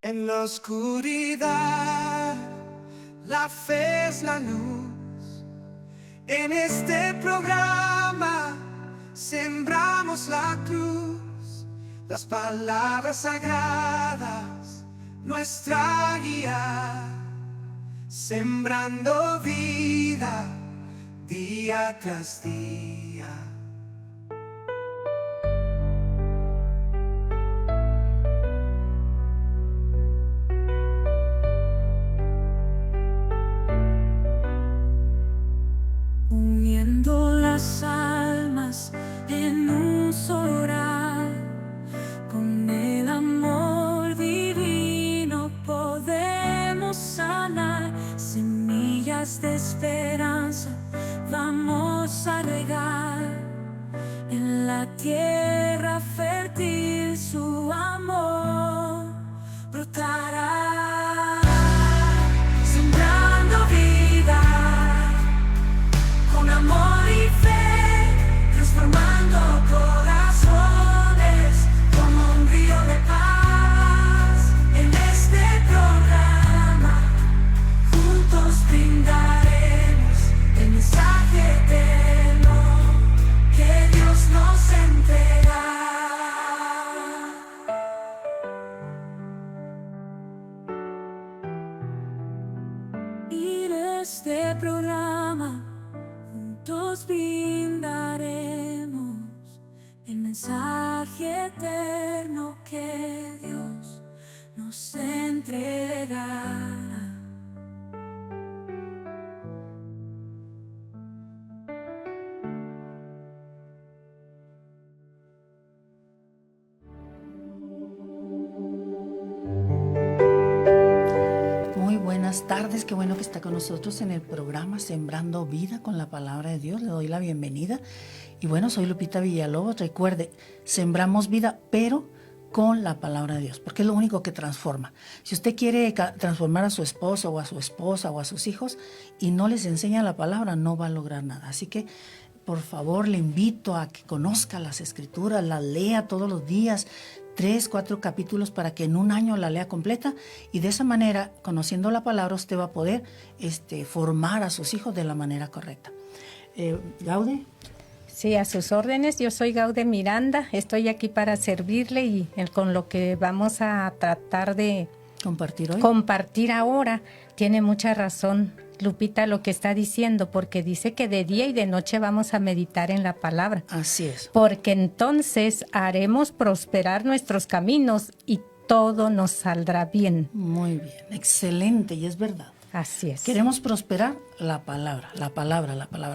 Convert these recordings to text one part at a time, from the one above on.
En la oscuridad, la fe es la luz. En este programa sembramos la cruz, las palabras sagradas, nuestra guía, sembrando vida día tras día. Uniendo las almas en un solo orar, con el amor divino podemos sanar. Semillas de esperanza vamos a regar, en la tierra fértil su amor brotará, sembrando vida con amor y fe, transformando corazones como un río de paz. En este programa juntos brindaremos el mensaje eterno que Dios nos entrega. Y en este programa juntos brindaremos el mensaje eterno que Dios nos entrega. Muy buenas tardes, qué bueno que está con nosotros en el programa Sembrando Vida con la Palabra de Dios. Le doy la bienvenida. Y bueno, soy Lupita Villalobos. Recuerde, sembramos vida, pero con la Palabra de Dios, porque es lo único que transforma. Si usted quiere transformar a su esposo o a su esposa o a sus hijos y no les enseña la Palabra, no va a lograr nada. Así que, por favor, le invito a que conozca las Escrituras, las lea todos los días, 3, 4 capítulos para que en un año la lea completa, y de esa manera, conociendo la palabra, usted va a poder formar a sus hijos de la manera correcta. Gaude. Sí, a sus órdenes. Yo soy Gaude Miranda, estoy aquí para servirle y con lo que vamos a tratar de compartir ahora. Tiene mucha razón Lupita lo que está diciendo, porque dice que de día y de noche vamos a meditar en la palabra. Así es. Porque entonces haremos prosperar nuestros caminos y todo nos saldrá bien. Muy bien, excelente, y es verdad. Así es. Queremos prosperar la palabra,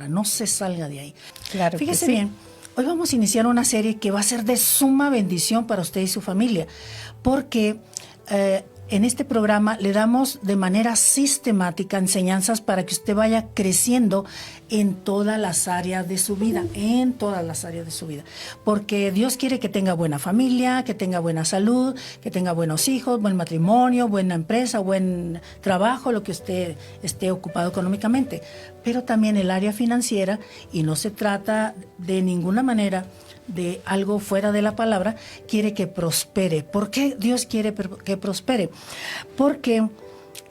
no se salga de ahí. Claro. Fíjese que sí. bien, hoy vamos a iniciar una serie que va a ser de suma bendición para usted y su familia, porque en este programa le damos de manera sistemática enseñanzas para que usted vaya creciendo en todas las áreas de su vida, porque Dios quiere que tenga buena familia, que tenga buena salud, que tenga buenos hijos, buen matrimonio, buena empresa, buen trabajo, lo que usted esté ocupado económicamente, pero también el área financiera, y no se trata de ninguna manera de algo fuera de la palabra, quiere que prospere. ¿Por qué Dios quiere que prospere? Porque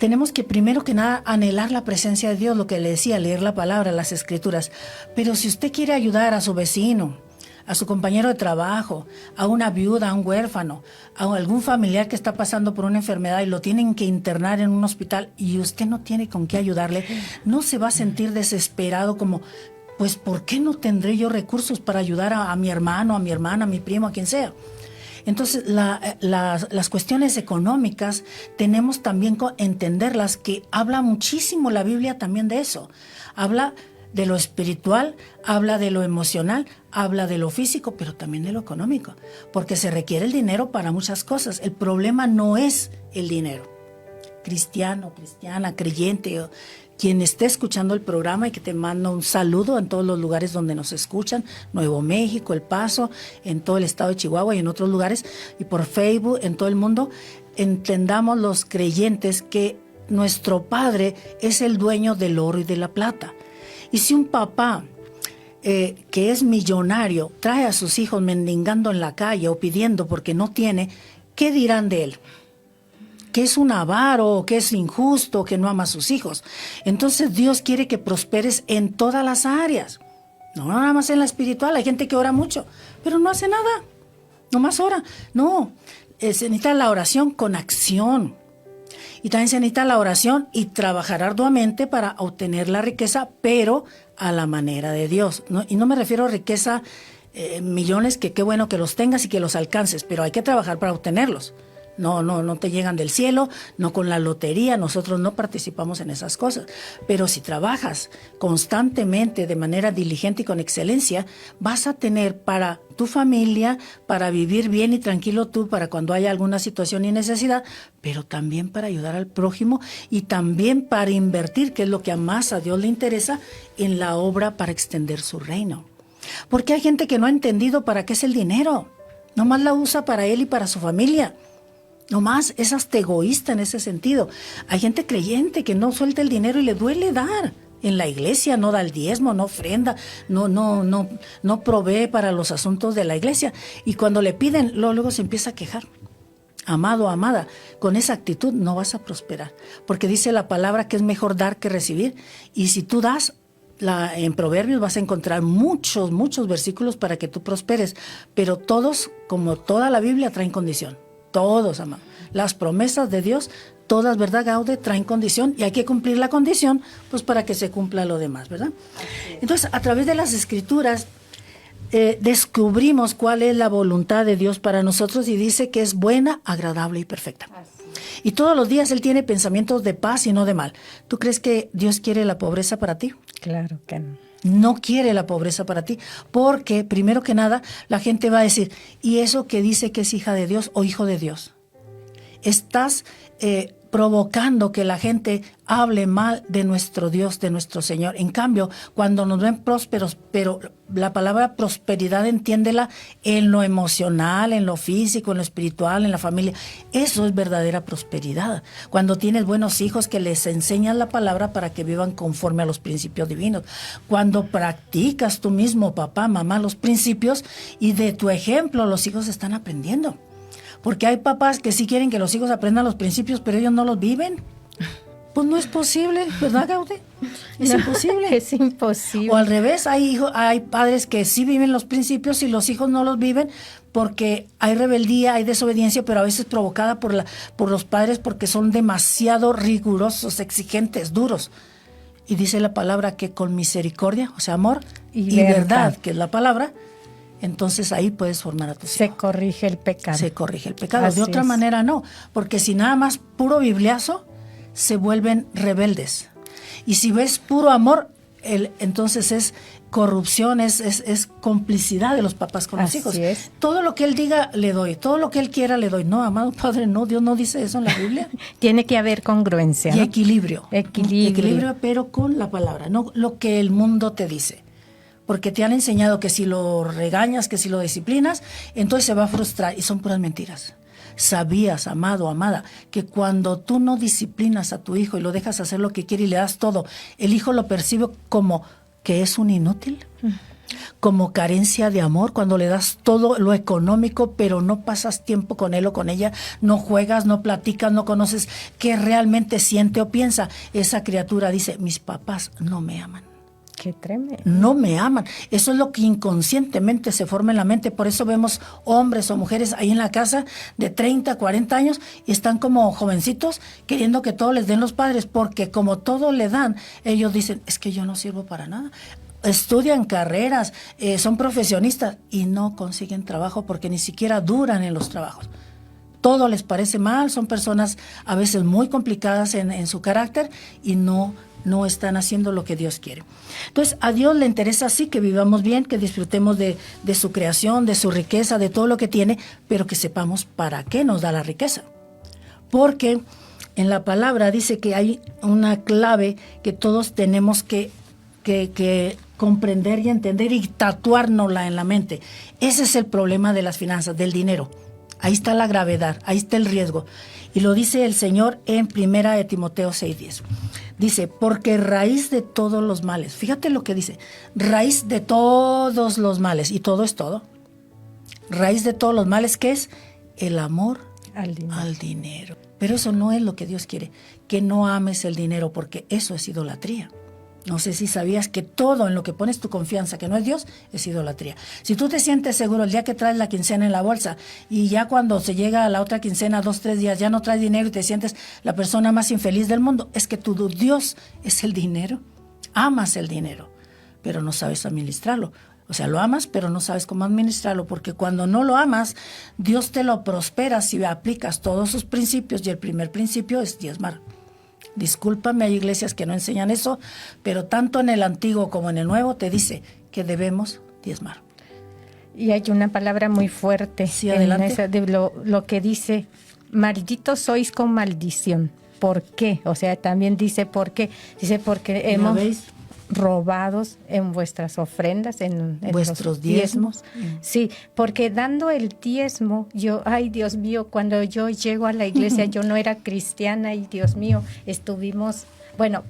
tenemos que primero que nada anhelar la presencia de Dios, lo que le decía, leer la palabra, las Escrituras. Pero si usted quiere ayudar a su vecino, a su compañero de trabajo, a una viuda, a un huérfano, a algún familiar que está pasando por una enfermedad y lo tienen que internar en un hospital y usted no tiene con qué ayudarle, no se va a sentir desesperado como, pues, ¿por qué no tendré yo recursos para ayudar a mi hermano, a mi hermana, a mi primo, a quien sea? Entonces, las cuestiones económicas tenemos también que entenderlas, que habla muchísimo la Biblia también de eso. Habla de lo espiritual, habla de lo emocional, habla de lo físico, pero también de lo económico, porque se requiere el dinero para muchas cosas. El problema no es el dinero. Cristiano, cristiana, creyente, quien esté escuchando el programa, y que te mando un saludo en todos los lugares donde nos escuchan, Nuevo México, El Paso, en todo el estado de Chihuahua y en otros lugares, y por Facebook, en todo el mundo. Entendamos los creyentes que nuestro Padre es el dueño del oro y de la plata. Y si un papá que es millonario trae a sus hijos mendigando en la calle o pidiendo porque no tiene, ¿qué dirán de él? que es un avaro, que es injusto, que no ama a sus hijos. Entonces Dios quiere que prosperes en todas las áreas. No nada más en la espiritual. Hay gente que ora mucho, pero no hace nada. Nomás ora. No, se necesita la oración con acción. Y también se necesita la oración y trabajar arduamente para obtener la riqueza, pero a la manera de Dios, ¿no? Y no me refiero a riqueza, millones, que qué bueno que los tengas y que los alcances, pero hay que trabajar para obtenerlos. No te llegan del cielo, no con la lotería, nosotros no participamos en esas cosas. Pero si trabajas constantemente, de manera diligente y con excelencia, vas a tener para tu familia, para vivir bien y tranquilo tú, para cuando haya alguna situación y necesidad, pero también para ayudar al prójimo y también para invertir, que es lo que más a Dios le interesa, en la obra para extender su reino. Porque hay gente que no ha entendido para qué es el dinero, nomás la usa para él y para su familia. Nomás es hasta egoísta en ese sentido. Hay gente creyente que no suelta el dinero y le duele dar. En la iglesia no da el diezmo, no ofrenda, no provee para los asuntos de la iglesia. Y cuando le piden, luego se empieza a quejar. Amado, amada, con esa actitud no vas a prosperar. Porque dice la palabra que es mejor dar que recibir. Y si tú das, en Proverbios vas a encontrar muchos versículos para que tú prosperes. Pero todos, como toda la Biblia, traen condición. Todos, amado. Las promesas de Dios, todas, ¿verdad, Gaude? Traen condición y hay que cumplir la condición, pues para que se cumpla lo demás, ¿verdad? Entonces, a través de las Escrituras, descubrimos cuál es la voluntad de Dios para nosotros y dice que es buena, agradable y perfecta. Y todos los días Él tiene pensamientos de paz y no de mal. ¿Tú crees que Dios quiere la pobreza para ti? Claro que no. No quiere la pobreza para ti, porque primero que nada la gente va a decir, ¿y eso que dice que es hija de Dios o hijo de Dios? Estás provocando que la gente hable mal de nuestro Dios, de nuestro Señor. En cambio, cuando nos ven prósperos, pero la palabra prosperidad entiéndela en lo emocional, en lo físico, en lo espiritual, en la familia. Eso es verdadera prosperidad. Cuando tienes buenos hijos que les enseñas la palabra para que vivan conforme a los principios divinos. Cuando practicas tú mismo, papá, mamá, los principios y de tu ejemplo los hijos están aprendiendo. Porque hay papás que sí quieren que los hijos aprendan los principios, pero ellos no los viven. Pues no es posible, ¿verdad, Gaude? Es imposible. Es imposible. O al revés, hay padres que sí viven los principios y los hijos no los viven porque hay rebeldía, hay desobediencia, pero a veces provocada por los padres porque son demasiado rigurosos, exigentes, duros. Y dice la palabra que con misericordia, o sea, amor y verdad, que es la palabra, entonces ahí puedes formar a tus hijos. Se corrige el pecado. Se corrige el pecado. Así de otra manera no, porque si nada más puro bibliazo, se vuelven rebeldes. Y si ves puro amor, entonces es corrupción, es complicidad de los papás con los hijos. Es. Todo lo que él diga le doy, todo lo que él quiera le doy. No, amado Padre, no, Dios no dice eso en la Biblia. Tiene que haber congruencia, Y ¿no? equilibrio. Equilibrio, pero con la palabra, no lo que el mundo te dice. Porque te han enseñado que si lo regañas, que si lo disciplinas, entonces se va a frustrar. Y son puras mentiras. ¿Sabías, amado, amada, que cuando tú no disciplinas a tu hijo y lo dejas hacer lo que quiere y le das todo, el hijo lo percibe como que es un inútil? Como carencia de amor, cuando le das todo lo económico, pero no pasas tiempo con él o con ella, no juegas, no platicas, no conoces qué realmente siente o piensa. Esa criatura dice, mis papás no me aman. Qué tremendo. No me aman. Eso es lo que inconscientemente se forma en la mente. Por eso vemos hombres o mujeres ahí en la casa de 30, 40 años y están como jovencitos queriendo que todo les den los padres, porque como todo le dan, ellos dicen, es que yo no sirvo para nada. Estudian carreras, son profesionistas y no consiguen trabajo porque ni siquiera duran en los trabajos. Todo les parece mal, son personas a veces muy complicadas en su carácter y no están haciendo lo que Dios quiere. Entonces, a Dios le interesa así que vivamos bien, que disfrutemos de su creación, de su riqueza, de todo lo que tiene, pero que sepamos para qué nos da la riqueza. Porque en la palabra dice que hay una clave que todos tenemos que comprender y entender y tatuárnosla en la mente. Ese es el problema de las finanzas, del dinero. Ahí está la gravedad, ahí está el riesgo. Y lo dice el Señor en 1 de Timoteo 6:10. Dice, porque raíz de todos los males, fíjate lo que dice, raíz de todos los males, y todo es todo. Raíz de todos los males, ¿qué es? El amor al dinero. Pero eso no es lo que Dios quiere, que no ames el dinero, porque eso es idolatría. No sé si sabías que todo en lo que pones tu confianza, que no es Dios, es idolatría. Si tú te sientes seguro el día que traes la quincena en la bolsa y ya cuando se llega a la otra quincena, 2, 3 días, ya no traes dinero y te sientes la persona más infeliz del mundo, es que tu Dios es el dinero. Amas el dinero, pero no sabes administrarlo. O sea, lo amas, pero no sabes cómo administrarlo, porque cuando no lo amas, Dios te lo prospera si aplicas todos sus principios, y el primer principio es diezmar. Discúlpame, hay iglesias que no enseñan eso, pero tanto en el Antiguo como en el Nuevo te dice que debemos diezmar. Y hay una palabra muy fuerte Sí, adelante. en esa, de lo que dice, malditos sois con maldición. ¿Por qué? O sea, también dice por qué. Dice porque hemos robados en vuestras ofrendas, en vuestros diezmos. Sí, porque dando el diezmo, ay Dios mío, cuando yo llego a la iglesia, yo no era cristiana y Dios mío,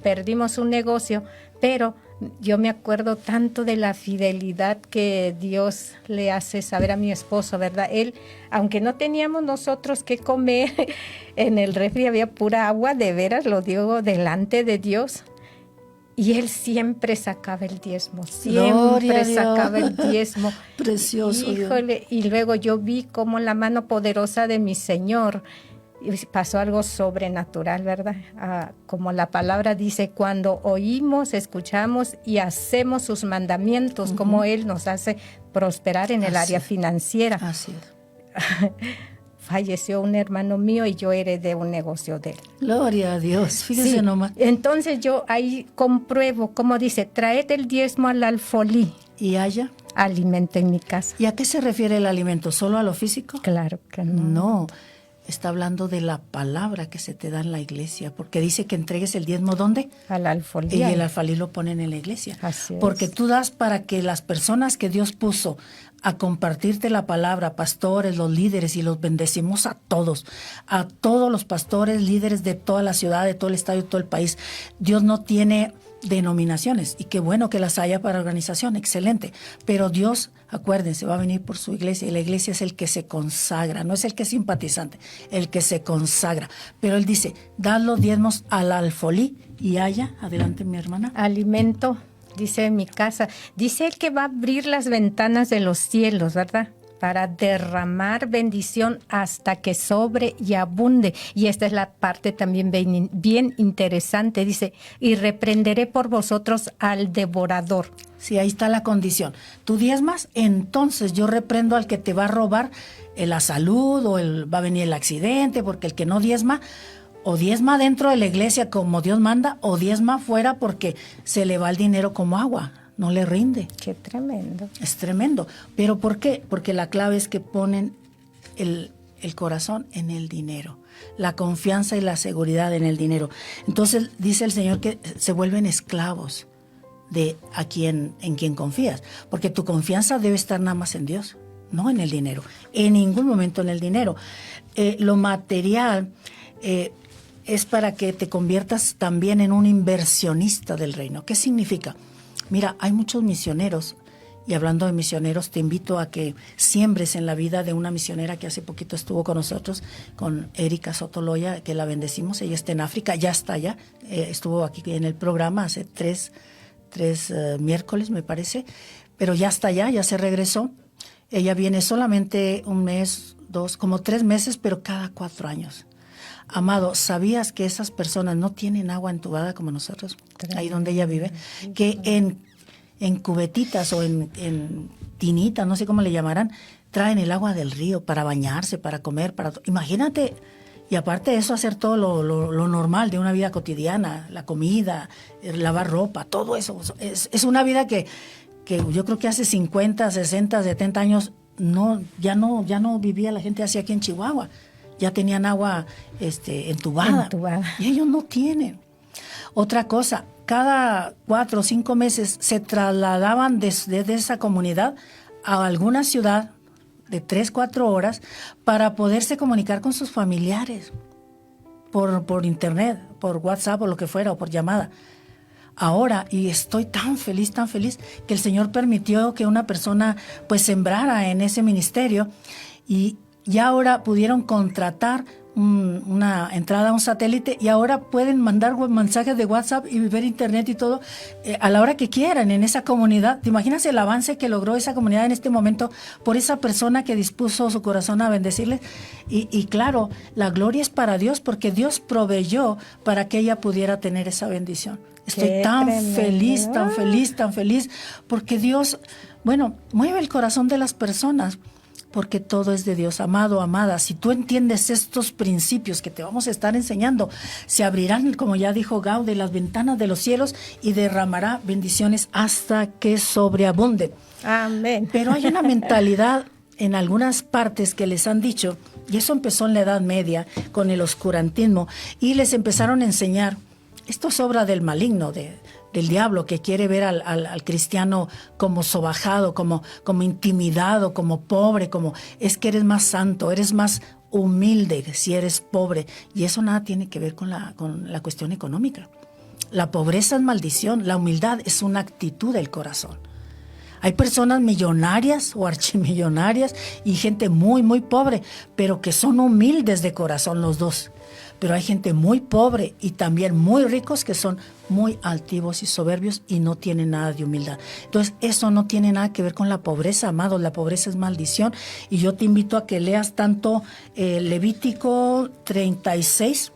perdimos un negocio, pero yo me acuerdo tanto de la fidelidad que Dios le hace saber a mi esposo, ¿verdad? Él, aunque no teníamos nosotros que comer, en el refri había pura agua, de veras, lo digo delante de Dios. Y él siempre sacaba el diezmo, siempre sacaba el diezmo. Precioso. Híjole, Dios. Y luego yo vi cómo la mano poderosa de mi Señor, pasó algo sobrenatural, ¿verdad? Como la palabra dice, cuando oímos, escuchamos y hacemos sus mandamientos, como Él nos hace prosperar en el área financiera. Así es. Falleció un hermano mío y yo heredé un negocio de él. Gloria a Dios, fíjese sí, nomás. Entonces yo ahí compruebo, como dice, traed el diezmo al alfolí. ¿Y haya? Alimento en mi casa. ¿Y a qué se refiere el alimento? ¿Solo a lo físico? Claro que no. No, está hablando de la palabra que se te da en la iglesia, porque dice que entregues el diezmo, ¿dónde? Al alfolí. Y el alfolí lo ponen en la iglesia. Así es. Porque tú das para que las personas que Dios puso a compartirte la palabra, pastores, los líderes, y los bendecimos a todos los pastores, líderes de toda la ciudad, de todo el estado y todo el país. Dios no tiene denominaciones, y qué bueno que las haya para organización, excelente, pero Dios, acuérdense, va a venir por su iglesia, y la iglesia es el que se consagra, no es el que es simpatizante, el que se consagra. Pero Él dice, dad los diezmos al alfolí, y haya, adelante mi hermana. Alimento, dice en mi casa, dice que va a abrir las ventanas de los cielos, ¿verdad? Para derramar bendición hasta que sobre y abunde. Y esta es la parte también bien interesante. Dice, y reprenderé por vosotros al devorador. Sí, ahí está la condición. Tú diezmas, entonces yo reprendo al que te va a robar la salud, o va a venir el accidente, porque el que no diezma, o diezma dentro de la iglesia como Dios manda, o diezma fuera porque se le va el dinero como agua. No le rinde. Qué tremendo. Es tremendo. ¿Pero por qué? Porque la clave es que ponen el corazón en el dinero, la confianza y la seguridad en el dinero. Entonces dice el Señor que se vuelven esclavos de en quien confías, porque tu confianza debe estar nada más en Dios, no en el dinero, en ningún momento en el dinero. Lo material es para que te conviertas también en un inversionista del reino. ¿Qué significa? Mira, hay muchos misioneros, y hablando de misioneros, te invito a que siembres en la vida de una misionera que hace poquito estuvo con nosotros, con Erika Sotoloya, que la bendecimos. Ella está en África, ya está allá, estuvo aquí en el programa hace tres miércoles, me parece, pero ya está allá, ya se regresó. Ella viene solamente un mes, 2, como 3 meses, pero cada 4 años. Amado, ¿sabías que esas personas no tienen agua entubada como nosotros? Ahí donde ella vive. Que en cubetitas o en tinitas, no sé cómo le llamarán, traen el agua del río para bañarse, para comer, imagínate. Y aparte de eso, hacer todo lo normal de una vida cotidiana, la comida, lavar ropa, todo eso. Es una vida que yo creo que hace 50, 60, 70 años ya no vivía la gente así aquí en Chihuahua. Ya tenían agua entubada. Y ellos no tienen. Otra cosa, cada 4 o 5 meses se trasladaban desde esa comunidad a alguna ciudad de 3, 4 horas para poderse comunicar con sus familiares por internet, por WhatsApp o lo que fuera, o por llamada. Ahora, y estoy tan feliz, que el Señor permitió que una persona pues sembrara en ese ministerio, y ahora pudieron contratar una entrada a un satélite y ahora pueden mandar mensajes de WhatsApp y ver internet y todo a la hora que quieran en esa comunidad. ¿Te imaginas el avance que logró esa comunidad en este momento por esa persona que dispuso su corazón a bendecirles? Y claro, la gloria es para Dios porque Dios proveyó para que ella pudiera tener esa bendición. Estoy tan feliz, tan feliz, tan feliz porque Dios, bueno, mueve el corazón de las personas. Porque todo es de Dios, amado, amada. Si tú entiendes estos principios que te vamos a estar enseñando, se abrirán, como ya dijo Gaude, las ventanas de los cielos y derramará bendiciones hasta que sobreabunde. Amén. Pero hay una mentalidad en algunas partes que les han dicho, y eso empezó en la Edad Media con el oscurantismo, y les empezaron a enseñar, esto es obra del maligno, del diablo, que quiere ver al cristiano como sobajado, como intimidado, como pobre, como es que eres más santo, eres más humilde si eres pobre. Y eso nada tiene que ver con la cuestión económica. La pobreza es maldición, la humildad es una actitud del corazón. Hay personas millonarias o archimillonarias y gente muy, muy pobre, pero que son humildes de corazón los dos. Pero hay gente muy pobre y también muy ricos que son muy altivos y soberbios y no tienen nada de humildad. Entonces, eso no tiene nada que ver con la pobreza, amados. La pobreza es maldición. Y yo te invito a que leas tanto Levítico 36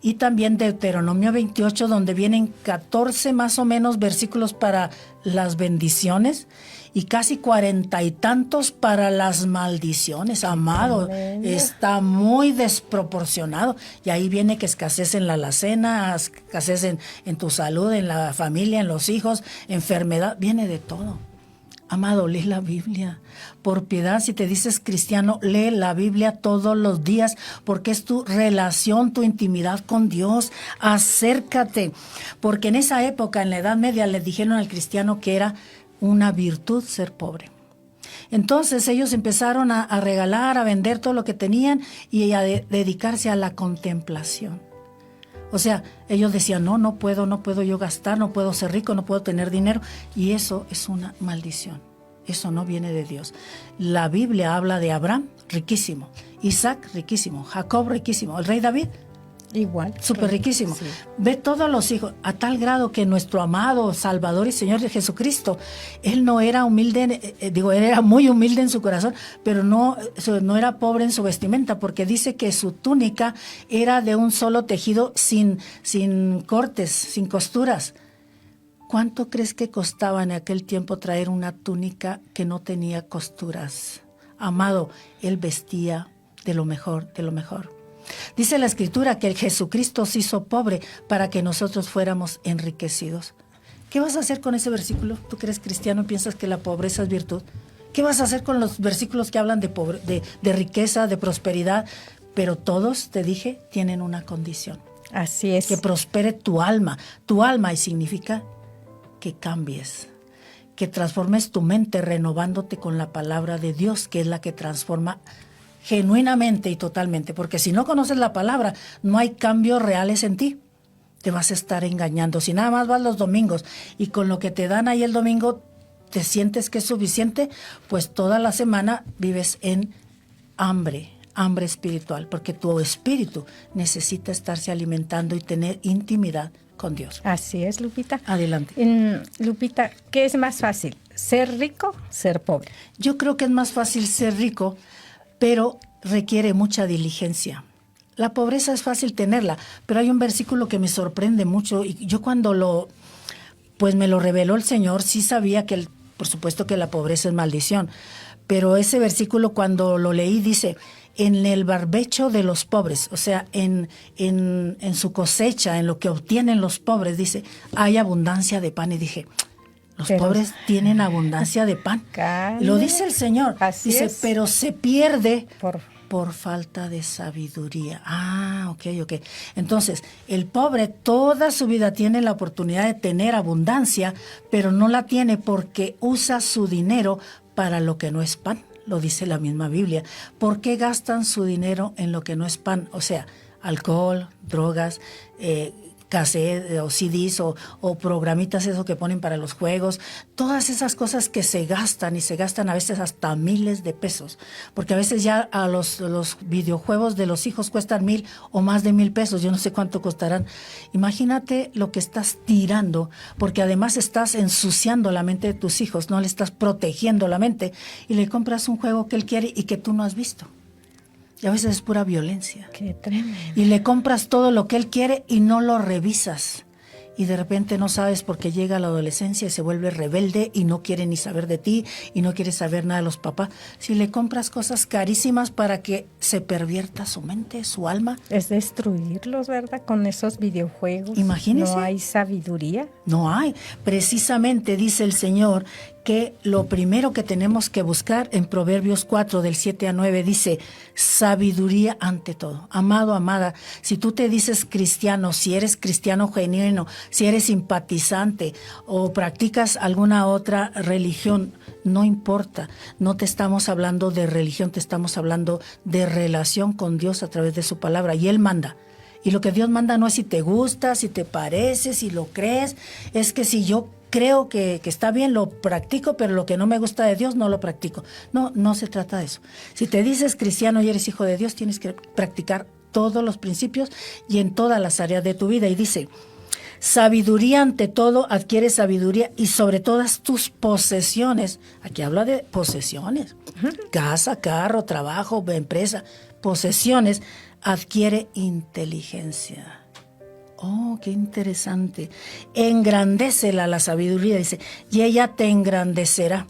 y también Deuteronomio 28, donde vienen 14 más o menos versículos para las bendiciones y casi 40 y tantos para las maldiciones, amado. Amén. Está muy desproporcionado. Y ahí viene que escasez en la alacena, escasez en tu salud, en la familia, en los hijos, enfermedad, viene de todo. Amado, lee la Biblia. Por piedad, si te dices cristiano, lee la Biblia todos los días, porque es tu relación, tu intimidad con Dios. Acércate, porque en esa época, en la Edad Media, le dijeron al cristiano que era una virtud ser pobre. Entonces ellos empezaron a regalar, a vender todo lo que tenían y a dedicarse a la contemplación. O sea, ellos decían, no puedo yo gastar, no puedo ser rico, no puedo tener dinero. Y eso es una maldición. Eso no viene de Dios. La Biblia habla de Abraham, riquísimo. Isaac, riquísimo. Jacob, riquísimo. El rey David, igual. súper riquísimo. Sí. Ve todos los hijos, a tal grado que nuestro amado Salvador y Señor Jesucristo, él no era humilde, él era muy humilde en su corazón, pero no era pobre en su vestimenta, porque dice que su túnica era de un solo tejido sin cortes, sin costuras. ¿Cuánto crees que costaba en aquel tiempo traer una túnica que no tenía costuras? Amado, él vestía de lo mejor, de lo mejor. Dice la Escritura que el Jesucristo se hizo pobre para que nosotros fuéramos enriquecidos. ¿Qué vas a hacer con ese versículo? ¿Tú que eres cristiano y piensas que la pobreza es virtud? ¿Qué vas a hacer con los versículos que hablan de riqueza, de prosperidad? Pero todos, te dije, tienen una condición. Así es. Que prospere tu alma, y significa que cambies, que transformes tu mente renovándote con la palabra de Dios, que es la que transforma genuinamente y totalmente, porque si no conoces la palabra, no hay cambios reales en ti. Te vas a estar engañando. Si nada más vas los domingos y con lo que te dan ahí el domingo te sientes que es suficiente, pues toda la semana vives en hambre espiritual, porque tu espíritu necesita estarse alimentando y tener intimidad con Dios. Así es, Lupita. Adelante. Lupita, ¿qué es más fácil? ¿Ser rico, ser pobre? Yo creo que es más fácil ser rico, pero requiere mucha diligencia. La pobreza es fácil tenerla, pero hay un versículo que me sorprende mucho y yo cuando me lo reveló el Señor, sí sabía que, por supuesto que la pobreza es maldición, pero ese versículo cuando lo leí dice, en el barbecho de los pobres, o sea, en su cosecha, en lo que obtienen los pobres, dice, hay abundancia de pan. Y dije, los pobres tienen abundancia de pan. Lo dice el Señor. Así dice, es. pero se pierde por falta de sabiduría. Ok. Entonces, el pobre toda su vida tiene la oportunidad de tener abundancia, pero no la tiene porque usa su dinero para lo que no es pan. Lo dice la misma Biblia. ¿Por qué gastan su dinero en lo que no es pan? O sea, alcohol, drogas, cassette o CDs o programitas, eso que ponen para los juegos, todas esas cosas que se gastan y se gastan a veces hasta miles de pesos, porque a veces ya a los videojuegos de los hijos cuestan 1,000 o más de 1,000 pesos, yo no sé cuánto costarán. Imagínate lo que estás tirando, porque además estás ensuciando la mente de tus hijos, no le estás protegiendo la mente y le compras un juego que él quiere y que tú no has visto. Y a veces es pura violencia. Qué tremendo. Y le compras todo lo que él quiere y no lo revisas. Y de repente no sabes por qué llega la adolescencia y se vuelve rebelde y no quiere ni saber de ti y no quiere saber nada de los papás. Si le compras cosas carísimas para que se pervierta su mente, su alma. Es destruirlos, ¿verdad? Con esos videojuegos. Imagínese. No hay sabiduría. No hay. Precisamente dice el Señor que lo primero que tenemos que buscar en Proverbios 4, del 7 a 9, dice, sabiduría ante todo. Amado, amada, si tú te dices cristiano, si eres cristiano genuino, si eres simpatizante o practicas alguna otra religión, no importa, no te estamos hablando de religión, te estamos hablando de relación con Dios a través de su palabra, y Él manda. Y lo que Dios manda no es si te gusta, si te parece, si lo crees, es que si yo creo que está bien, lo practico, pero lo que no me gusta de Dios no lo practico. No se trata de eso. Si te dices cristiano y eres hijo de Dios, tienes que practicar todos los principios y en todas las áreas de tu vida. Y dice, sabiduría ante todo, adquiere sabiduría y sobre todas tus posesiones. Aquí habla de posesiones. Casa, carro, trabajo, empresa, posesiones, adquiere inteligencia. Oh, qué interesante. Engrandécela la sabiduría, dice, y ella te engrandecerá.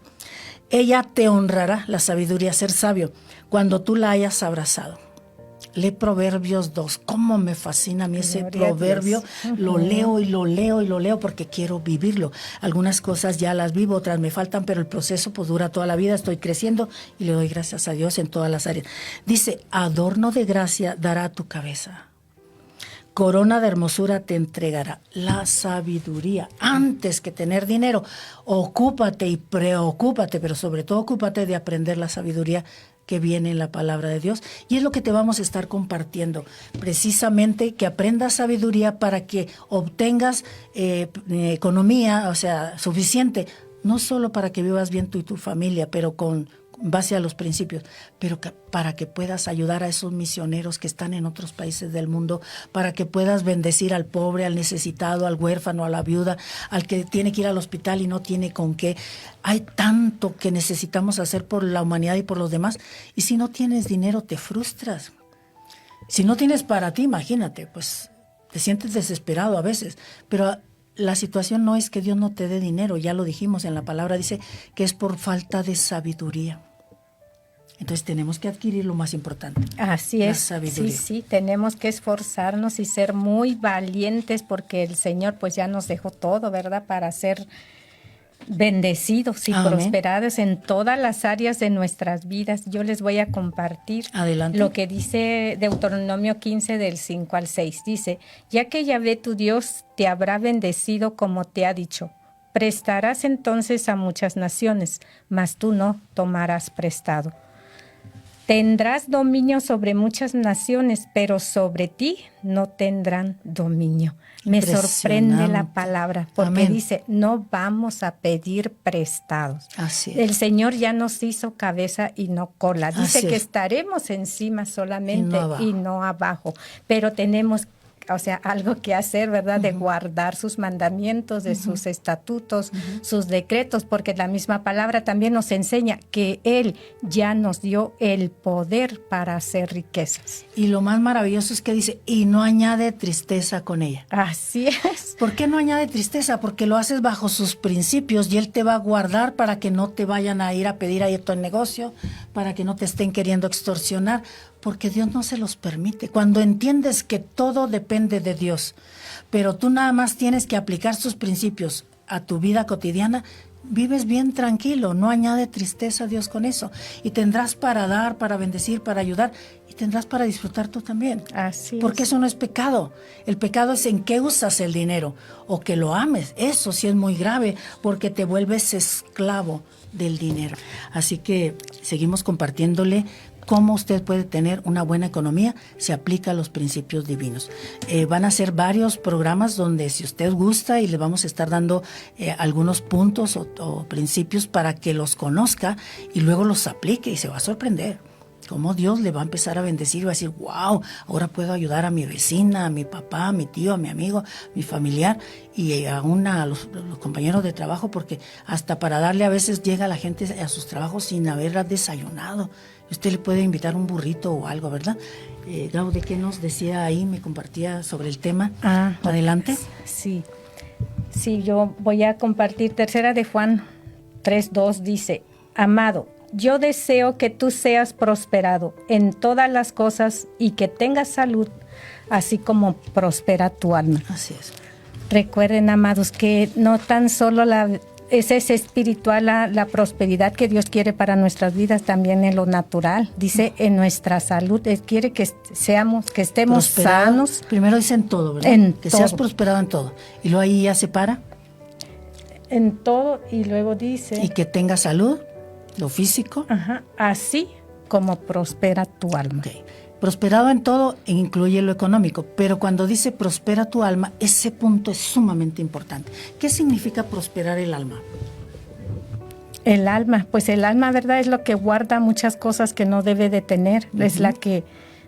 Ella te honrará, la sabiduría, ser sabio, cuando tú la hayas abrazado. Lee Proverbios 2. Cómo me fascina a mí ese proverbio. Lo leo y lo leo y lo leo porque quiero vivirlo. Algunas cosas ya las vivo, otras me faltan, pero el proceso pues dura toda la vida. Estoy creciendo y le doy gracias a Dios en todas las áreas. Dice, adorno de gracia dará a tu cabeza. Corona de hermosura te entregará. La sabiduría. Antes que tener dinero, ocúpate y preocúpate, pero sobre todo ocúpate de aprender la sabiduría que viene en la palabra de Dios. Y es lo que te vamos a estar compartiendo. Precisamente que aprendas sabiduría para que obtengas economía, o sea, suficiente, no solo para que vivas bien tú y tu familia, pero con base a los principios, pero para que puedas ayudar a esos misioneros que están en otros países del mundo, para que puedas bendecir al pobre, al necesitado, al huérfano, a la viuda, al que tiene que ir al hospital y no tiene con qué. Hay tanto que necesitamos hacer por la humanidad y por los demás, y si no tienes dinero te frustras. Si no tienes para ti, imagínate, pues te sientes desesperado a veces, pero la situación no es que Dios no te dé dinero, ya lo dijimos en la palabra, dice que es por falta de sabiduría. Entonces tenemos que adquirir lo más importante. Así es. Sí, tenemos que esforzarnos y ser muy valientes porque el Señor pues ya nos dejó todo, ¿verdad? Para ser bendecidos y prosperados en todas las áreas de nuestras vidas. Yo les voy a compartir lo que dice Deuteronomio 15 del 5 al 6. Dice, ya que Yahvé tu Dios te habrá bendecido como te ha dicho, prestarás entonces a muchas naciones, mas tú no tomarás prestado. Tendrás dominio sobre muchas naciones, pero sobre ti no tendrán dominio. Me sorprende la palabra, porque dice, no vamos a pedir prestados. Así es. El Señor ya nos hizo cabeza y no cola. Dice que estaremos encima solamente y no abajo, pero tenemos algo que hacer, ¿verdad? De guardar sus mandamientos, de sus estatutos, sus decretos, porque la misma palabra también nos enseña que Él ya nos dio el poder para hacer riquezas. Y lo más maravilloso es que dice, y no añade tristeza con ella. Así es. ¿Por qué no añade tristeza? Porque lo haces bajo sus principios y Él te va a guardar para que no te vayan a ir a pedir ahí tu negocio, para que no te estén queriendo extorsionar, porque Dios no se los permite. Cuando entiendes que todo depende de Dios, pero tú nada más tienes que aplicar sus principios a tu vida cotidiana, vives bien tranquilo, no añade tristeza a Dios con eso. Y tendrás para dar, para bendecir, para ayudar, y tendrás para disfrutar tú también. Así porque eso no es pecado. El pecado es en qué usas el dinero, o que lo ames. Eso sí es muy grave, porque te vuelves esclavo del dinero. Así que seguimos compartiéndole cómo usted puede tener una buena economía si aplica los principios divinos. Van a ser varios programas donde, si usted gusta, y le vamos a estar dando algunos puntos o principios para que los conozca y luego los aplique, y se va a sorprender cómo Dios le va a empezar a bendecir y va a decir, wow, ahora puedo ayudar a mi vecina, a mi papá, a mi tío, a mi amigo, a mi familiar, y aún a los compañeros de trabajo, porque hasta para darle, a veces llega la gente a sus trabajos sin haber desayunado. Usted le puede invitar un burrito o algo, ¿verdad? Gaudí, ¿qué nos decía ahí? Me compartía sobre el tema. Adelante. Sí, yo voy a compartir Tercera de Juan 3:2, dice, amado, yo deseo que tú seas prosperado en todas las cosas y que tengas salud, así como prospera tu alma. Así es. Recuerden, amados, que no tan solo es espiritual la prosperidad que Dios quiere para nuestras vidas, también en lo natural. Dice en nuestra salud, Él quiere que estemos sanos. Primero dice en todo, ¿verdad? Que todo. Seas prosperado en todo. Y luego ahí ya se para. En todo, y luego dice... Y que tengas salud. Lo físico. Ajá, así como prospera tu alma. Okay. Prosperado en todo incluye lo económico, pero cuando dice prospera tu alma, ese punto es sumamente importante. ¿Qué significa prosperar el alma? El alma, pues el alma, ¿verdad? Es lo que guarda muchas cosas que no debe de tener. Uh-huh. Es la que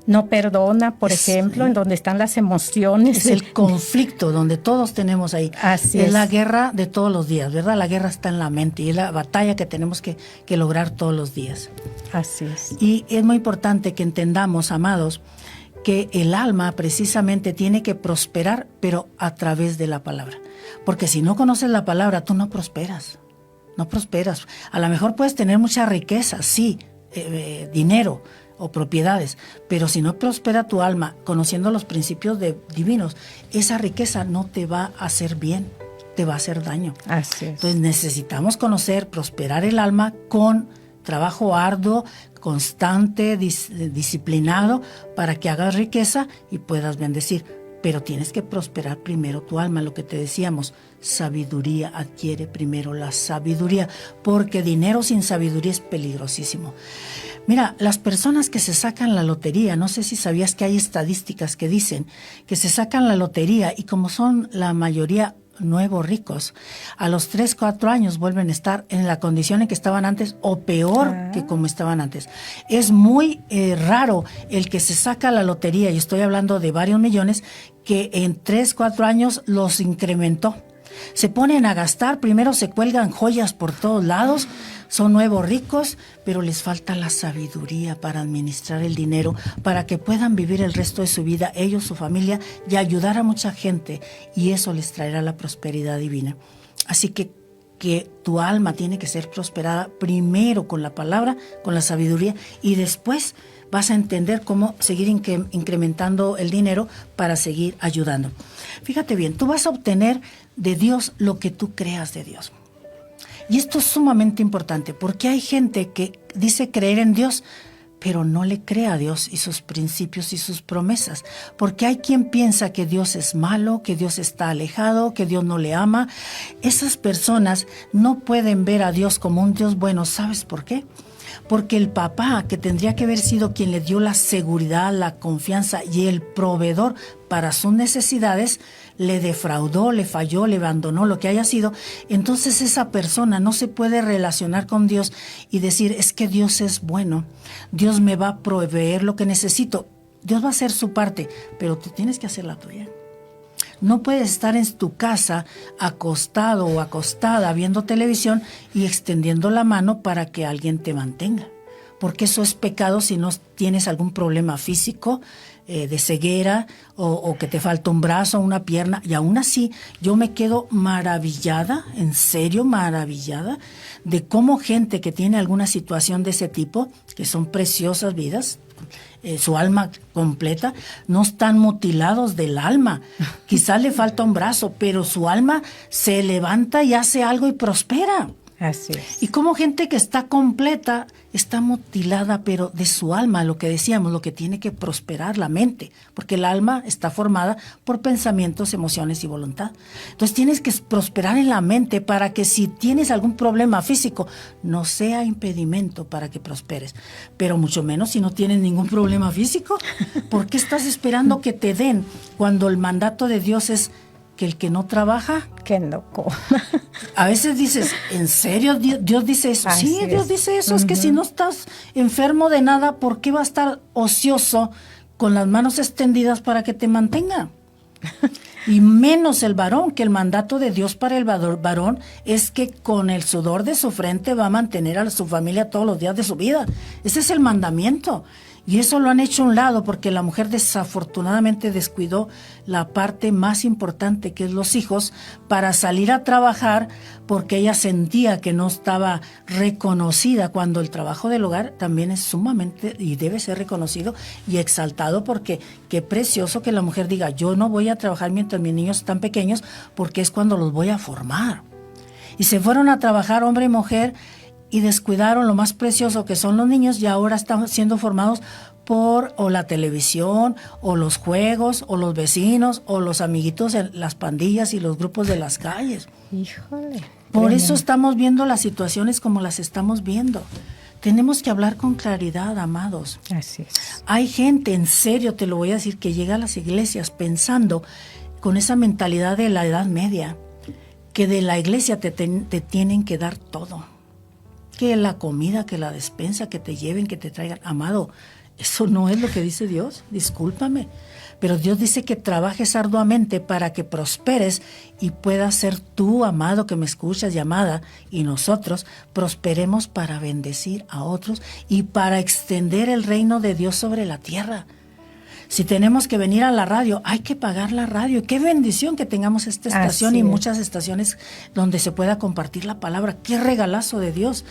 no perdona, por ejemplo, en donde están las emociones. Es el conflicto donde todos tenemos ahí. Así es. Es la guerra de todos los días, ¿verdad? La guerra está en la mente y es la batalla que tenemos que lograr todos los días. Así es. Y es muy importante que entendamos, amados, que el alma precisamente tiene que prosperar, pero a través de la palabra. Porque si no conoces la palabra, tú no prosperas. No prosperas. A lo mejor puedes tener mucha riqueza, sí, dinero o propiedades, pero si no prospera tu alma conociendo los principios divinos, esa riqueza no te va a hacer bien, te va a hacer daño. Así es. Entonces necesitamos conocer, prosperar el alma con trabajo arduo, constante, disciplinado, para que hagas riqueza y puedas bendecir. Pero tienes que prosperar primero tu alma, lo que te decíamos, sabiduría, adquiere primero la sabiduría, porque dinero sin sabiduría es peligrosísimo. Mira, las personas que se sacan la lotería, no sé si sabías que hay estadísticas que dicen que se sacan la lotería y como son la mayoría nuevos ricos, a los 3, 4 años vuelven a estar en la condición en que estaban antes o peor que como estaban antes. Es muy raro el que se saca la lotería, y estoy hablando de varios millones, que en 3, 4 años los incrementó. Se ponen a gastar, primero se cuelgan joyas por todos lados, son nuevos ricos, pero les falta la sabiduría para administrar el dinero, para que puedan vivir el resto de su vida, ellos, su familia, y ayudar a mucha gente, y eso les traerá la prosperidad divina. Así que tu alma tiene que ser prosperada primero con la palabra, con la sabiduría, y después vas a entender cómo seguir incrementando el dinero para seguir ayudando. Fíjate bien, tú vas a obtener de Dios lo que tú creas de Dios. Y esto es sumamente importante, porque hay gente que dice creer en Dios, pero no le cree a Dios y sus principios y sus promesas. Porque hay quien piensa que Dios es malo, que Dios está alejado, que Dios no le ama. Esas personas no pueden ver a Dios como un Dios bueno. ¿Sabes por qué? Porque el papá, que tendría que haber sido quien le dio la seguridad, la confianza y el proveedor para sus necesidades, le defraudó, le falló, le abandonó, lo que haya sido. Entonces esa persona no se puede relacionar con Dios y decir, es que Dios es bueno, Dios me va a proveer lo que necesito. Dios va a hacer su parte, pero tú tienes que hacer la tuya. No puedes estar en tu casa acostado o acostada viendo televisión y extendiendo la mano para que alguien te mantenga. Porque eso es pecado si no tienes algún problema físico, de ceguera o que te falta un brazo o una pierna. Y aún así yo me quedo maravillada, en serio maravillada, de cómo gente que tiene alguna situación de ese tipo, que son preciosas vidas, su alma completa, no están mutilados del alma. Quizás le falta un brazo, pero su alma se levanta y hace algo y prospera. Así es. Y como gente que está completa, está mutilada, pero de su alma, lo que decíamos, lo que tiene que prosperar la mente, porque el alma está formada por pensamientos, emociones y voluntad. Entonces tienes que prosperar en la mente para que si tienes algún problema físico, no sea impedimento para que prosperes. Pero mucho menos si no tienes ningún problema físico. ¿Por qué estás esperando que te den cuando el mandato de Dios es que el que no trabaja, que no coma? A veces dices, ¿en serio Dios dice eso? Así Sí, Dios es. dice eso. Es que si no estás enfermo de nada, ¿por qué va a estar ocioso con las manos extendidas para que te mantenga? Y menos el varón, que el mandato de Dios para el varón es que con el sudor de su frente va a mantener a su familia todos los días de su vida. Ese es el mandamiento. Y eso lo han hecho a un lado porque la mujer desafortunadamente descuidó la parte más importante, que es los hijos, para salir a trabajar, porque ella sentía que no estaba reconocida, cuando el trabajo del hogar también es sumamente y debe ser reconocido y exaltado, porque qué precioso que la mujer diga, yo no voy a trabajar mientras mis niños están pequeños, porque es cuando los voy a formar. Y se fueron a trabajar hombre y mujer, y descuidaron lo más precioso que son los niños, y ahora están siendo formados por o la televisión, o los juegos, o los vecinos, o los amiguitos en las pandillas y los grupos de las calles. Híjole. Por eso estamos viendo las situaciones como las estamos viendo. Tenemos que hablar con claridad, amados. Así es. Hay gente, en serio te lo voy a decir, que llega a las iglesias pensando con esa mentalidad de la Edad Media, que de la iglesia te tienen que dar todo. Que la comida, que la despensa, que te lleven, que te traigan. Amado, eso no es lo que dice Dios, discúlpame. Pero Dios dice que trabajes arduamente para que prosperes y puedas ser tú, amado, que me escuchas, llamada, y nosotros prosperemos para bendecir a otros y para extender el reino de Dios sobre la tierra. Si tenemos que venir a la radio, hay que pagar la radio. Qué bendición que tengamos esta estación. Así y es. Muchas estaciones donde se pueda compartir la palabra. Qué regalazo de Dios.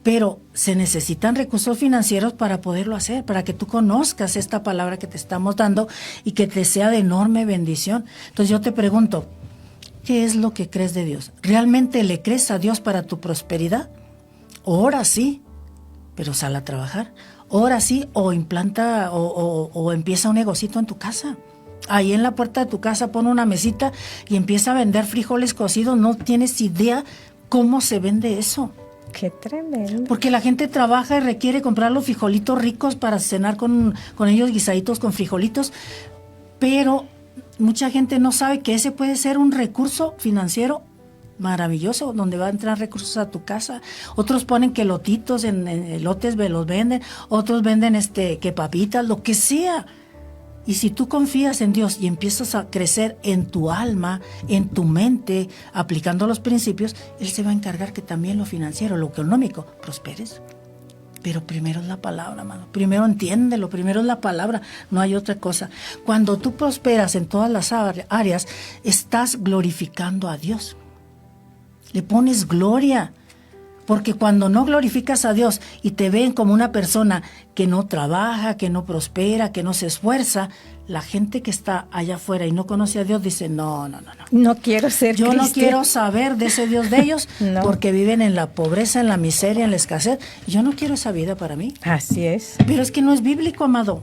Pero se necesitan recursos financieros para poderlo hacer, para que tú conozcas esta palabra que te estamos dando y que te sea de enorme bendición. Entonces yo te pregunto, ¿qué es lo que crees de Dios? ¿Realmente le crees a Dios para tu prosperidad? Ahora sí, pero sal a trabajar. Ahora sí, o implanta o empieza un negocito en tu casa. Ahí en la puerta de tu casa pon una mesita y empieza a vender frijoles cocidos. No tienes idea cómo se vende eso. Qué tremendo. Porque la gente trabaja y requiere comprar los frijolitos ricos para cenar con ellos, guisaditos con frijolitos, pero mucha gente no sabe que ese puede ser un recurso financiero maravilloso, donde va a entrar recursos a tu casa. Otros ponen que lotitos en elotes los venden, otros venden que papitas, lo que sea. Y si tú confías en Dios y empiezas a crecer en tu alma, en tu mente, aplicando los principios, Él se va a encargar que también lo financiero, lo económico, prosperes. Pero primero es la palabra, mano. Primero entiéndelo, primero es la palabra, no hay otra cosa. Cuando tú prosperas en todas las áreas, estás glorificando a Dios. Le pones gloria, porque cuando no glorificas a Dios y te ven como una persona que no trabaja, que no prospera, que no se esfuerza, la gente que está allá afuera y no conoce a Dios dice, no. No quiero ser Yo cristiano. no quiero saber de ese Dios de ellos, No. porque viven en la pobreza, en la miseria, en la escasez. Yo no quiero esa vida para mí. Así es. Pero es que no es bíblico, amado.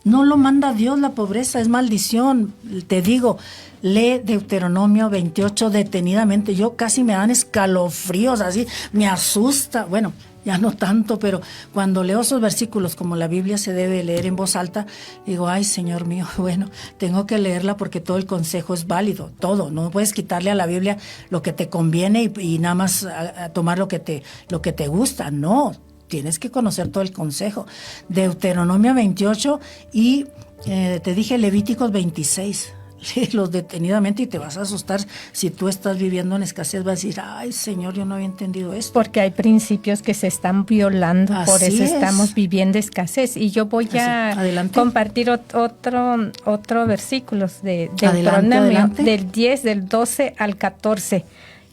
No lo manda Dios la pobreza, es maldición. Te digo, lee Deuteronomio 28 detenidamente. Yo casi me dan escalofríos, así, me asusta. Bueno, ya no tanto, pero cuando leo esos versículos, como la Biblia se debe leer en voz alta, digo, ay, Señor mío, bueno, tengo que leerla porque todo el consejo es válido, todo. No puedes quitarle a la Biblia lo que te conviene y nada más a tomar lo que te gusta, no. Tienes que conocer todo el consejo. Deuteronomio 28 y te dije Levíticos 26. Léelos detenidamente y te vas a asustar. Si tú estás viviendo en escasez, vas a decir, ay, Señor, yo no había entendido esto. Porque hay principios que se están violando, por Así eso es. estamos viviendo escasez. Y yo voy a Adelante. compartir otro versículo de Deuteronomio, Deuteronomio, del 10, del 12 al 14.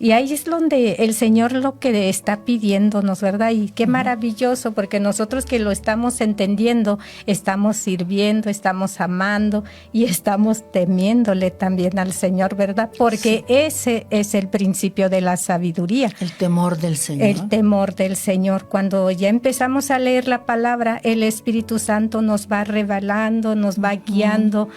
Y ahí es donde el Señor lo que está pidiéndonos, ¿verdad? Y qué maravilloso, porque nosotros que lo estamos entendiendo, estamos sirviendo, estamos amando y estamos temiéndole también al Señor, ¿verdad? Porque ese es el principio de la sabiduría. El temor del Señor. El temor del Señor. Cuando ya empezamos a leer la palabra, el Espíritu Santo nos va revelando, nos va guiando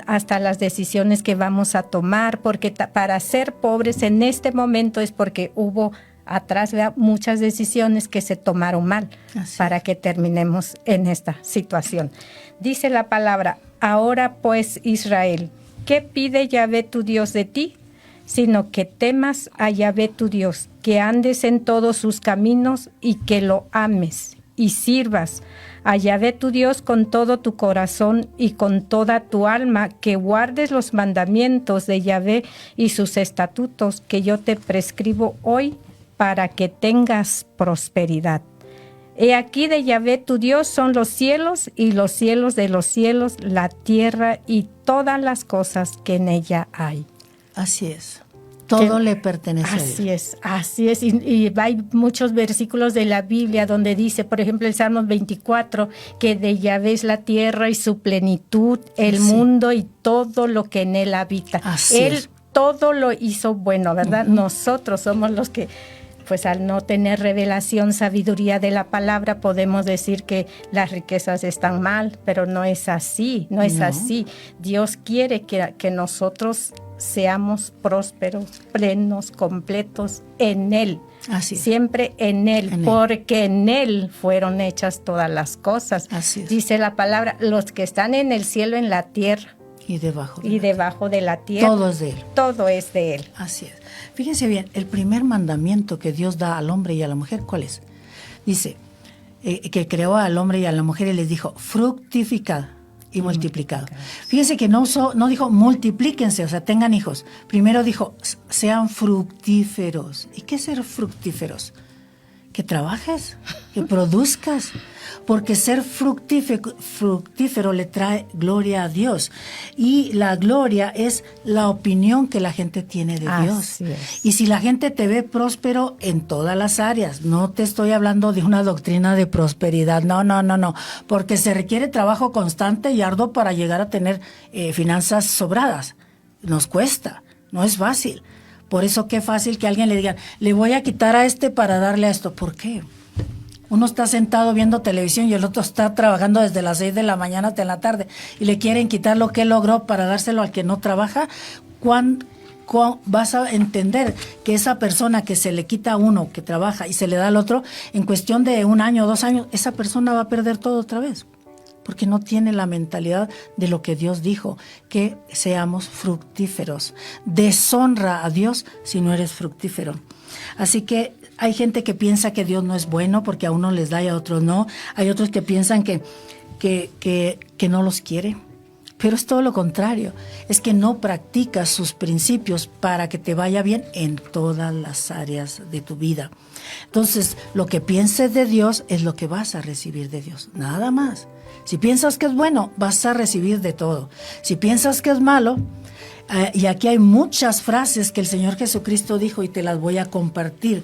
hasta las decisiones que vamos a tomar, porque para ser pobres en este momento es porque hubo atrás muchas decisiones que se tomaron mal para que terminemos en esta situación. Dice la palabra: ahora pues, Israel, ¿qué pide Yahvé tu Dios de ti? Sino que temas a Yahvé tu Dios, que andes en todos sus caminos y que lo ames y sirvas a Yahvé tu Dios con todo tu corazón y con toda tu alma, que guardes los mandamientos de Yahvé y sus estatutos que yo te prescribo hoy para que tengas prosperidad. He aquí de Yahvé tu Dios son los cielos y los cielos de los cielos, la tierra y todas las cosas que en ella hay. Así es. Todo le pertenece a Dios. Así es. Y hay muchos versículos de la Biblia donde dice, por ejemplo, el Salmo 24, que de Yahvé es la tierra y su plenitud, el mundo y todo lo que en él habita. Él todo lo hizo bueno, ¿verdad? Nosotros somos los que, pues al no tener revelación, sabiduría de la palabra, podemos decir que las riquezas están mal, pero no es así, no es así. Dios quiere que nosotros seamos prósperos, plenos, completos en Él. Así es. Siempre en Él, porque en Él fueron hechas todas las cosas. Así es. Dice la palabra, los que están en el cielo, en la tierra. Y debajo de la tierra. Todo es de Él. Todo es de Él. Así es. Fíjense bien, el primer mandamiento que Dios da al hombre y a la mujer, ¿cuál es? Dice que creó al hombre y a la mujer y les dijo, fructificad y multiplicad. Fíjense que no dijo multiplíquense, o sea, tengan hijos. Primero dijo, sean fructíferos. ¿Y qué es ser fructíferos? Que trabajes, que produzcas, porque ser fructífero le trae gloria a Dios. Y la gloria es la opinión que la gente tiene de Dios. Y si la gente te ve próspero en todas las áreas, no te estoy hablando de una doctrina de prosperidad, no, porque se requiere trabajo constante y arduo para llegar a tener finanzas sobradas. Nos cuesta, no es fácil. Por eso qué fácil que alguien le diga, le voy a quitar a este para darle a esto. ¿Por qué? Uno está sentado viendo televisión y el otro está trabajando desde las 6 de la mañana hasta la tarde y le quieren quitar lo que él logró para dárselo al que no trabaja. ¿Cuándo vas a entender que esa persona que se le quita a uno que trabaja y se le da al otro, en cuestión de 1 año o 2 años, esa persona va a perder todo otra vez? Porque no tiene la mentalidad de lo que Dios dijo, que seamos fructíferos. Deshonra a Dios si no eres fructífero. Así que hay gente que piensa que Dios no es bueno porque a unos les da y a otros no. Hay otros que piensan que no los quiere. Pero es todo lo contrario. Es que no practicas sus principios para que te vaya bien en todas las áreas de tu vida. Entonces, lo que pienses de Dios es lo que vas a recibir de Dios. Nada más. Si piensas que es bueno, vas a recibir de todo. Si piensas que es malo, y aquí hay muchas frases que el Señor Jesucristo dijo y te las voy a compartir.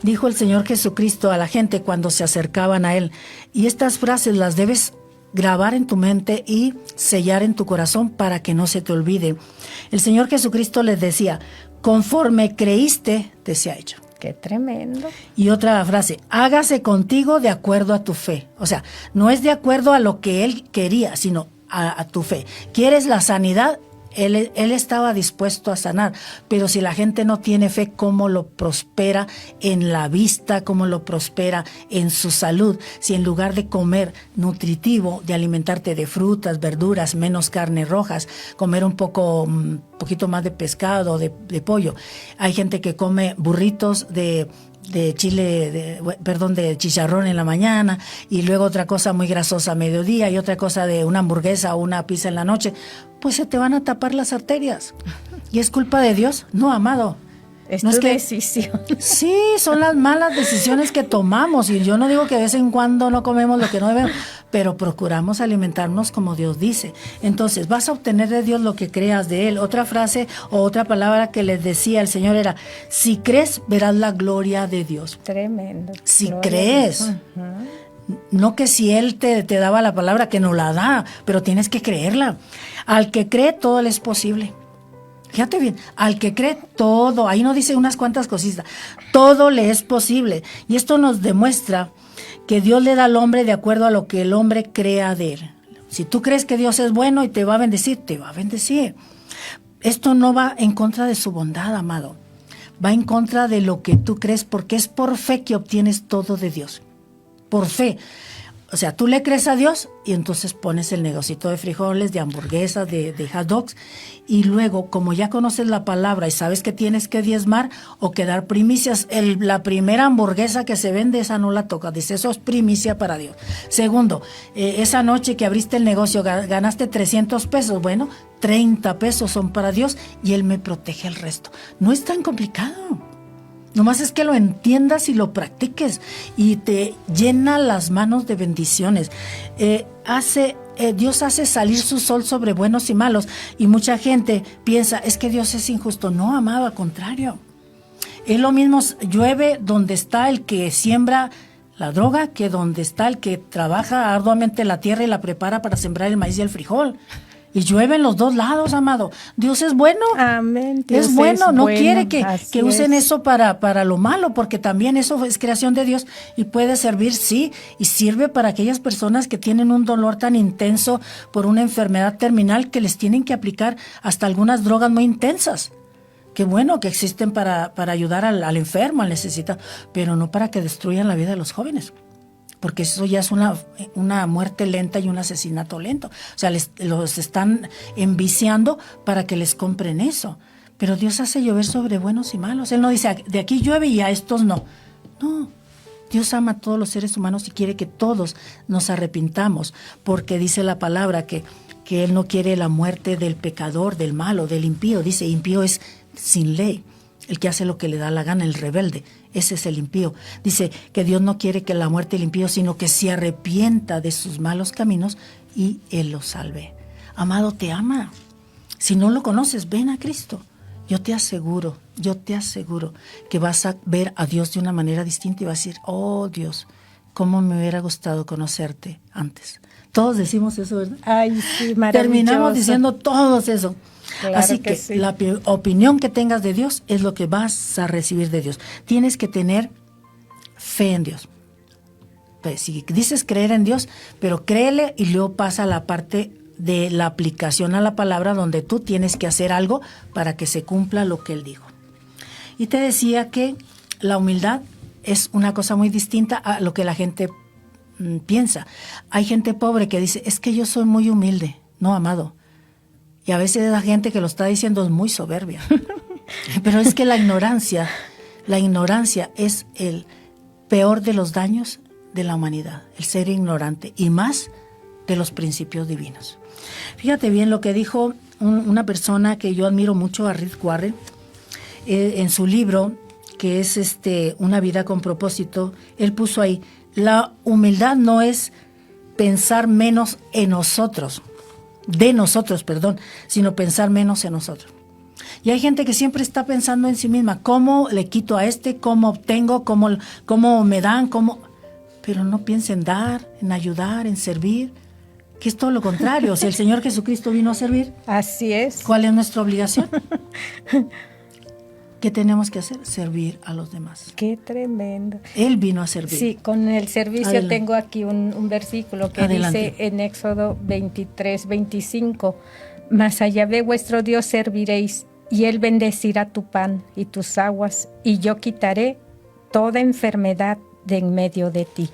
Dijo el Señor Jesucristo a la gente cuando se acercaban a Él. Y estas frases las debes grabar en tu mente y sellar en tu corazón para que no se te olvide. El Señor Jesucristo les decía, conforme creíste, te sea hecho. Qué tremendo. Y otra frase, hágase contigo de acuerdo a tu fe. O sea, no es de acuerdo a lo que él quería, sino a tu fe. ¿Quieres la sanidad? Él estaba dispuesto a sanar, pero si la gente no tiene fe, ¿cómo lo prospera en la vista? ¿Cómo lo prospera en su salud? Si en lugar de comer nutritivo, de alimentarte de frutas, verduras, menos carnes rojas, comer un poquito más de pescado, de pollo. Hay gente que come burritos de chicharrón en la mañana y luego otra cosa muy grasosa a mediodía y otra cosa de una hamburguesa o una pizza en la noche, pues se te van a tapar las arterias. ¿Y es culpa de Dios? No, amado. Es No tu es que- decisión. Sí, son las malas decisiones que tomamos y yo no digo que de vez en cuando no comemos lo que no debemos, pero procuramos alimentarnos como Dios dice. Entonces, vas a obtener de Dios lo que creas de Él. Otra frase o otra palabra que les decía el Señor era, si crees, verás la gloria de Dios. Tremendo. Si Gloria a crees. Dios. No que si Él te daba la palabra, que no la da, pero tienes que creerla. Al que cree, todo le es posible. Fíjate bien, al que cree todo, ahí no dice unas cuantas cositas, todo le es posible. Y esto nos demuestra que Dios le da al hombre de acuerdo a lo que el hombre crea de él. Si tú crees que Dios es bueno y te va a bendecir, te va a bendecir. Esto no va en contra de su bondad, amado. Va en contra de lo que tú crees, porque es por fe que obtienes todo de Dios. Por fe. O sea, tú le crees a Dios y entonces pones el negocito de frijoles, de hamburguesas, de hot dogs, y luego, como ya conoces la palabra y sabes que tienes que diezmar o que dar primicias, la primera hamburguesa que se vende, esa no la toca, dice, eso es primicia para Dios. Segundo, esa noche que abriste el negocio, ganaste 300 pesos, bueno, 30 pesos son para Dios y Él me protege el resto. No es tan complicado. Nomás es que lo entiendas y lo practiques y te llena las manos de bendiciones. Dios hace salir su sol sobre buenos y malos y mucha gente piensa, es que Dios es injusto. No, amado, al contrario. Es lo mismo, llueve donde está el que siembra la droga que donde está el que trabaja arduamente la tierra y la prepara para sembrar el maíz y el frijol. Y llueve en los dos lados, amado. Dios es bueno. Amén. Dios Es bueno, no bueno, quiere que usen es. eso para lo malo, porque también eso es creación de Dios y puede servir, sí, y sirve para aquellas personas que tienen un dolor tan intenso por una enfermedad terminal que les tienen que aplicar hasta algunas drogas muy intensas. Qué bueno que existen para ayudar al enfermo, al necesitado, pero no para que destruyan la vida de los jóvenes. Porque eso ya es una muerte lenta y un asesinato lento. O sea, los están enviciando para que les compren eso. Pero Dios hace llover sobre buenos y malos. Él no dice, de aquí llueve y a estos no. No, Dios ama a todos los seres humanos y quiere que todos nos arrepintamos. Porque dice la palabra que Él no quiere la muerte del pecador, del malo, del impío. Dice, impío es sin ley. El que hace lo que le da la gana, el rebelde, ese es el impío. Dice que Dios no quiere que la muerte del impío, sino que se arrepienta de sus malos caminos y Él lo salve. Amado, te ama. Si no lo conoces, ven a Cristo. Yo te aseguro que vas a ver a Dios de una manera distinta y vas a decir, oh Dios, cómo me hubiera gustado conocerte antes. Todos decimos eso, ¿verdad? Ay, sí, maravilloso. Terminamos diciendo todos eso. Claro Así que que sí. la opinión que tengas de Dios es lo que vas a recibir de Dios. Tienes que tener fe en Dios. Pues, si dices creer en Dios, pero créele y luego pasa a la parte de la aplicación a la palabra donde tú tienes que hacer algo para que se cumpla lo que Él dijo. Y te decía que la humildad es una cosa muy distinta a lo que la gente piensa. Hay gente pobre que dice, es que yo soy muy humilde. No, amado. Y a veces la gente que lo está diciendo es muy soberbia. Pero es que la ignorancia es el peor de los daños de la humanidad, el ser ignorante y más de los principios divinos. Fíjate bien lo que dijo una persona que yo admiro mucho, a Rick Warren, en su libro, que es Una vida con propósito. Él puso ahí, la humildad no es pensar menos en nosotros, sino pensar menos en nosotros. Y hay gente que siempre está pensando en sí misma, ¿cómo le quito a cómo obtengo, cómo me dan, pero no piensa en dar, en ayudar, en servir, que es todo lo contrario. Si el Señor Jesucristo vino a servir, así es. ¿Cuál es nuestra obligación? ¿Qué tenemos que hacer? Servir a los demás. Qué tremendo. Él vino a servir. Sí, con el servicio Adelante. tengo aquí un versículo que Adelante. dice en Éxodo 23:25, mas a Yahvé vuestro Dios serviréis, y Él bendecirá tu pan y tus aguas, y yo quitaré toda enfermedad de en medio de ti.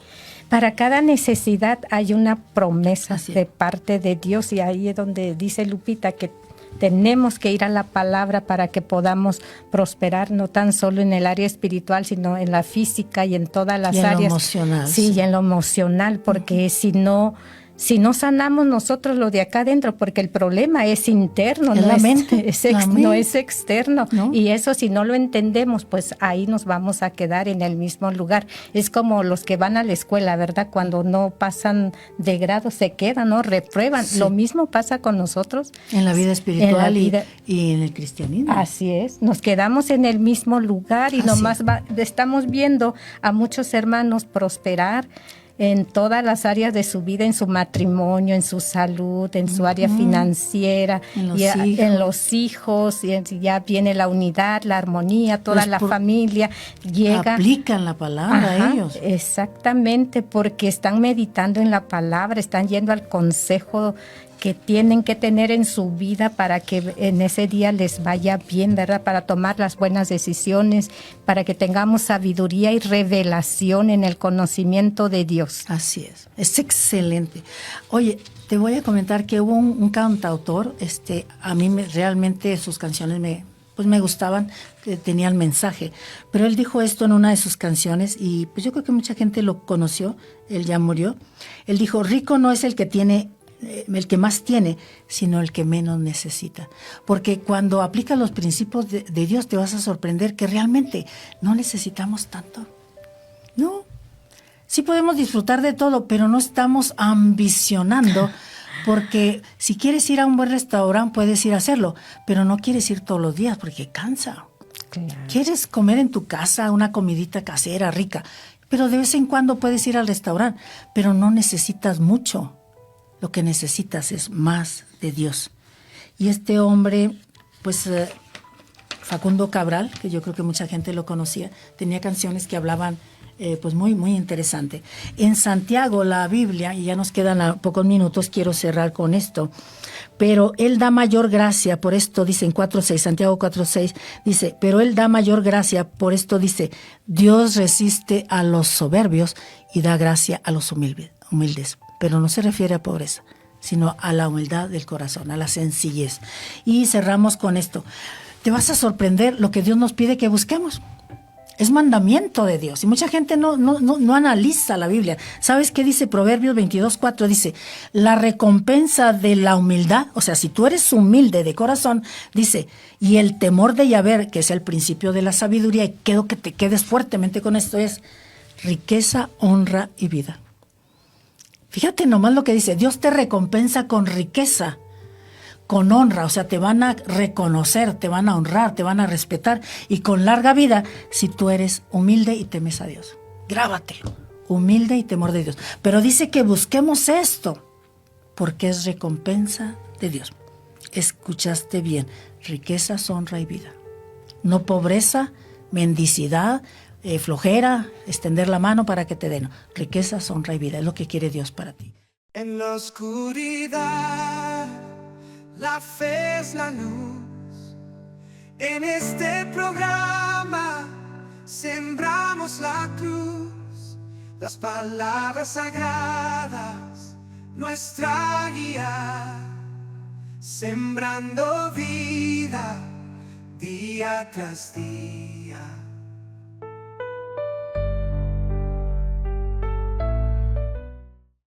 Para cada necesidad hay una promesa Así es. de parte de Dios, y ahí es donde dice Lupita que tenemos que ir a la palabra para que podamos prosperar, no tan solo en el área espiritual, sino en la física y en todas las Y en lo áreas. emocional, Sí, sí. y en lo emocional, porque si no si no sanamos nosotros lo de acá adentro, porque el problema es interno, Es no, la es, mente, no es externo. ¿No? Y eso si no lo entendemos, pues ahí nos vamos a quedar en el mismo lugar. Es como los que van a la escuela, ¿verdad? Cuando no pasan de grado se quedan, ¿no? Reprueban. Sí. Lo mismo pasa con nosotros. En la vida espiritual En la vida. y en el cristianismo. Así es, nos quedamos en el mismo lugar y Así nomás estamos viendo a muchos hermanos prosperar en todas las áreas de su vida, en su matrimonio, en su salud, en su área financiera, en los hijos, y ya viene la unidad, la armonía, toda la familia llega. Aplican la palabra a ellos. Exactamente, porque están meditando en la palabra, están yendo al consejo que tienen que tener en su vida para que en ese día les vaya bien, ¿verdad? Para tomar las buenas decisiones, para que tengamos sabiduría y revelación en el conocimiento de Dios. Así es excelente. Oye, te voy a comentar que hubo un cantautor, a mí realmente sus canciones me gustaban, tenían mensaje, pero él dijo esto en una de sus canciones y pues yo creo que mucha gente lo conoció, él ya murió. Él dijo, rico no es el que más tiene, sino el que menos necesita. Porque cuando aplicas los principios de Dios te vas a sorprender que realmente no necesitamos tanto. No. Sí podemos disfrutar de todo, pero no estamos ambicionando, porque si quieres ir a un buen restaurante puedes ir a hacerlo, pero no quieres ir todos los días porque cansa. Claro. Quieres comer en tu casa una comidita casera rica, pero de vez en cuando puedes ir al restaurante, pero no necesitas mucho. Lo que necesitas es más de Dios. Y este hombre, pues Facundo Cabral, que yo creo que mucha gente lo conocía, tenía canciones que hablaban pues muy, muy interesante. En Santiago, la Biblia, y ya nos quedan pocos minutos, quiero cerrar con esto, pero Él da mayor gracia, por esto dice en 4.6, Santiago 4.6, dice, pero Él da mayor gracia, por esto dice, Dios resiste a los soberbios y da gracia a los humildes. Pero no se refiere a pobreza, sino a la humildad del corazón, a la sencillez. Y cerramos con esto. Te vas a sorprender lo que Dios nos pide que busquemos. Es mandamiento de Dios. Y mucha gente no analiza la Biblia. ¿Sabes qué dice Proverbios 22:4? Dice, la recompensa de la humildad, o sea, si tú eres humilde de corazón, dice, y el temor de Yahvé, que es el principio de la sabiduría, y quiero que te quedes fuertemente con esto, es riqueza, honra y vida. Fíjate nomás lo que dice, Dios te recompensa con riqueza, con honra, o sea, te van a reconocer, te van a honrar, te van a respetar, y con larga vida si tú eres humilde y temes a Dios. Grábatelo, humilde y temor de Dios. Pero dice que busquemos esto, porque es recompensa de Dios. Escuchaste bien, riqueza, honra y vida. No pobreza, mendicidad, flojera, extender la mano para que te den. Riqueza, honra y vida, es lo que quiere Dios para ti. En la oscuridad, la fe es la luz. En este programa sembramos la cruz, las palabras sagradas, nuestra guía, sembrando vida día tras día.